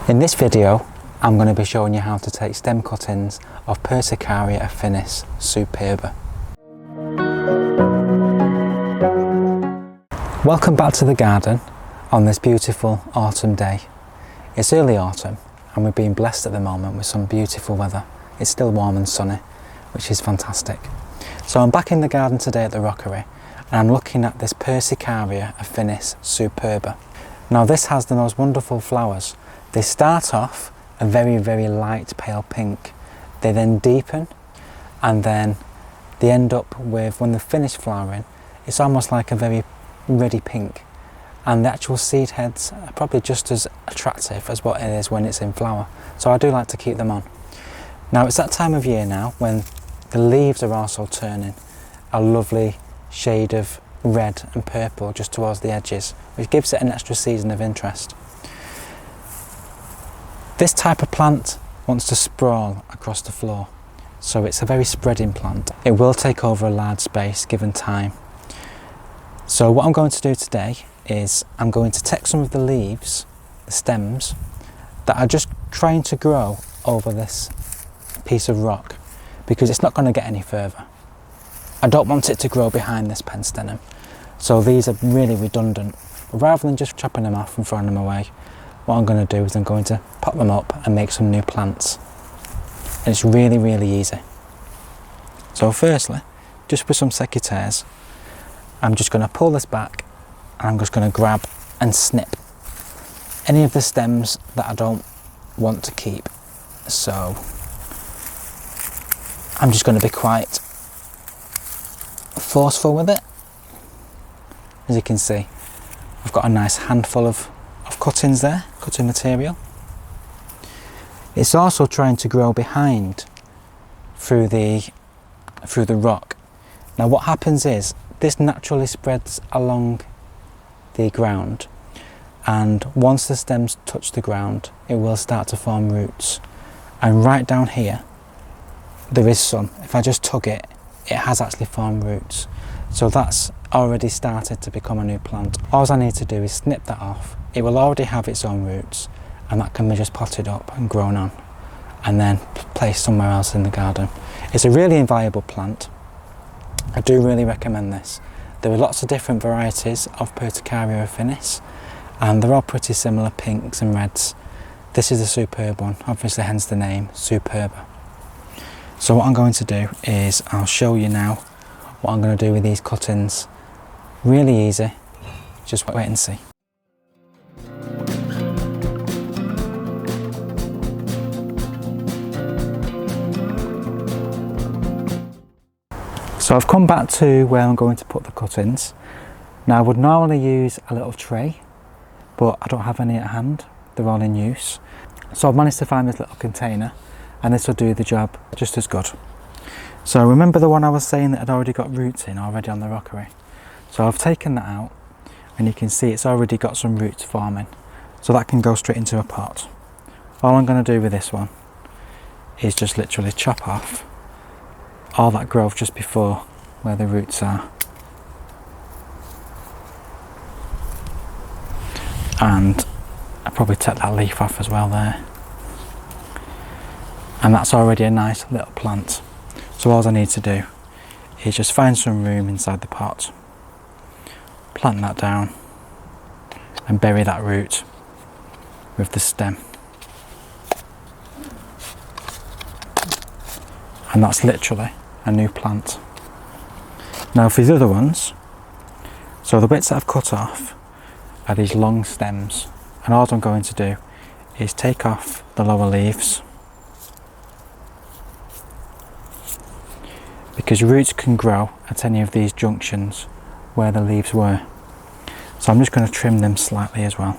In this video, I'm going to be showing you how to take stem cuttings of Persicaria affinis Superba. Welcome back to the garden on this beautiful autumn day. It's early autumn and we've been blessed at the moment with some beautiful weather. It's still warm and sunny, which is fantastic. So I'm back in the garden today at the rockery and I'm looking at this Persicaria affinis Superba. Now this has the most wonderful flowers. They start off a very light pale pink. They then deepen and then they end up with, when they're finished flowering, it's almost like a very reddy pink. And the actual seed heads are probably just as attractive as what it is when it's in flower. So I do like to keep them on. Now it's that time of year now when the leaves are also turning a lovely shade of red and purple just towards the edges, which gives it an extra season of interest. This type of plant wants to sprawl across the floor, so it's a very spreading plant. It will take over a large space given time. So what I'm going to do today is I'm going to take some of the leaves, the stems, that are just trying to grow over this piece of rock, because it's not going to get any further. I don't want it to grow behind this pentstemon, so these are really redundant. But rather than just chopping them off and throwing them away, what I'm going to do is I'm going to pop them up and make some new plants. And it's really easy. So firstly, just with some secateurs, I'm just going to pull this back and I'm just going to grab and snip any of the stems that I don't want to keep. So I'm just going to be quite forceful with it. As you can see, I've got a nice handful of cuttings there, cutting material. It's also trying to grow behind through the rock. Now what happens is this naturally spreads along the ground, and once the stems touch the ground it will start to form roots, and right down here there is some. If I just tug it, it has actually formed roots, so that's already started to become a new plant. All I need to do is snip that off. It will already have its own roots and that can be just potted up and grown on and then placed somewhere else in the garden. It's a really invaluable plant. I do really recommend this. There are lots of different varieties of Persicaria affinis and they're all pretty similar, pinks and reds. This is the superb one, obviously hence the name Superba. So what I'm going to do is I'll show you now what I'm going to do with these cuttings. Really easy, just wait and see. So I've come back to where I'm going to put the cuttings. Now I would normally use a little tray, but I don't have any at hand. They're all in use. So I've managed to find this little container and this will do the job just as good. So remember the one I was saying that had already got roots in already on the rockery? So I've taken that out and you can see it's already got some roots forming. So that can go straight into a pot. All I'm going to do with this one is just literally chop off all that growth just before where the roots are. And I'll probably take that leaf off as well there. And that's already a nice little plant. So all I need to do is just find some room inside the pot, plant that down and bury that root with the stem. And that's literally a new plant. Now for the other ones, so the bits that I've cut off are these long stems, and all I'm going to do is take off the lower leaves, because roots can grow at any of these junctions where the leaves were. So I'm just going to trim them slightly as well.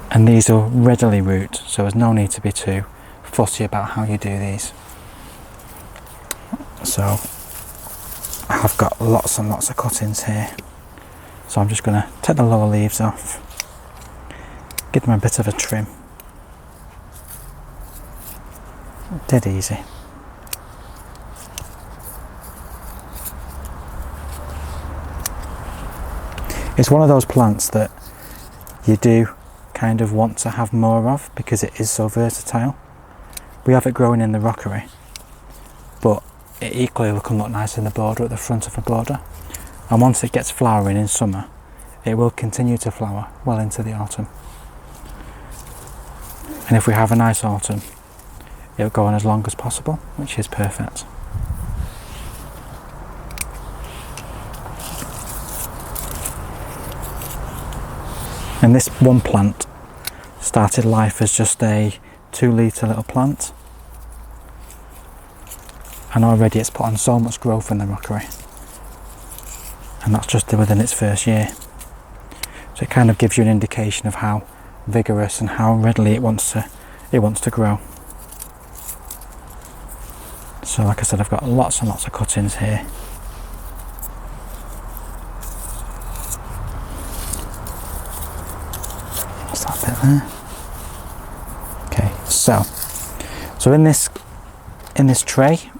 And these will readily root, so there's no need to be too fussy about how you do these. So I've got lots and lots of cuttings here. So I'm just going to take the lower leaves off, give them a bit of a trim. Dead easy. It's one of those plants that you do kind of want to have more of because it is so versatile. We have it growing in the rockery, but it equally can look nice in the border, at the front of a border. And once it gets flowering in summer, it will continue to flower well into the autumn. And if we have a nice autumn, it'll go on as long as possible, which is perfect. And this one plant started life as just a 2-litre little plant, and already it's put on so much growth in the rockery, and that's just within its first year. So it kind of gives you an indication of how vigorous and how readily it wants to grow. So like I said, I've got lots and lots of cuttings here. What's that bit there? Okay, so in this tray,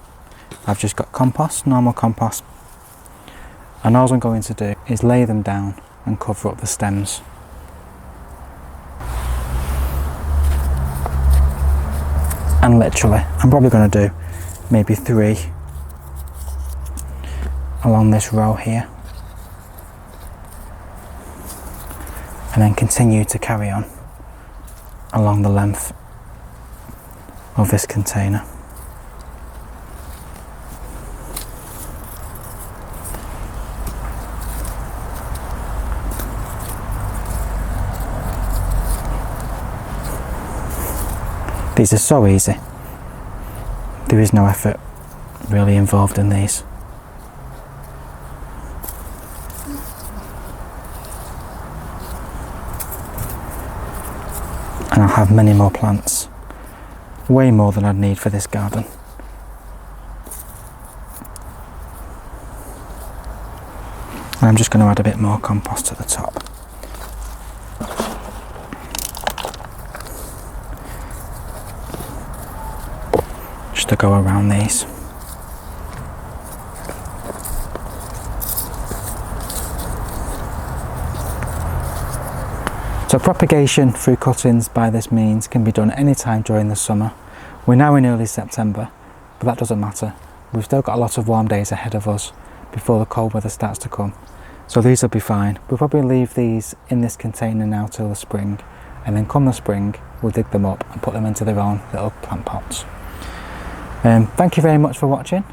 I've just got compost, normal compost, and all I'm going to do is lay them down and cover up the stems. And literally, I'm probably going to do maybe 3 along this row here, and then continue to carry on along the length of this container. These are so easy. There is no effort really involved in these. And I'll have many more plants, way more than I'd need for this garden. And I'm just going to add a bit more compost to the top. To go around these. So propagation through cuttings by this means can be done any time during the summer. We're now in early September, but that doesn't matter. We've still got a lot of warm days ahead of us before the cold weather starts to come. So these will be fine. We'll probably leave these in this container now till the spring, and then come the spring, we'll dig them up and put them into their own little plant pots. Thank you very much for watching.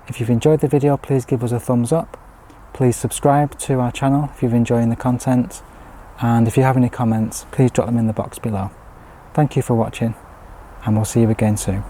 If you've enjoyed the video, please give us a thumbs up. Please subscribe to our channel if you're enjoying the content, and if you have any comments, please drop them in the box below. Thank you for watching, and we'll see you again soon.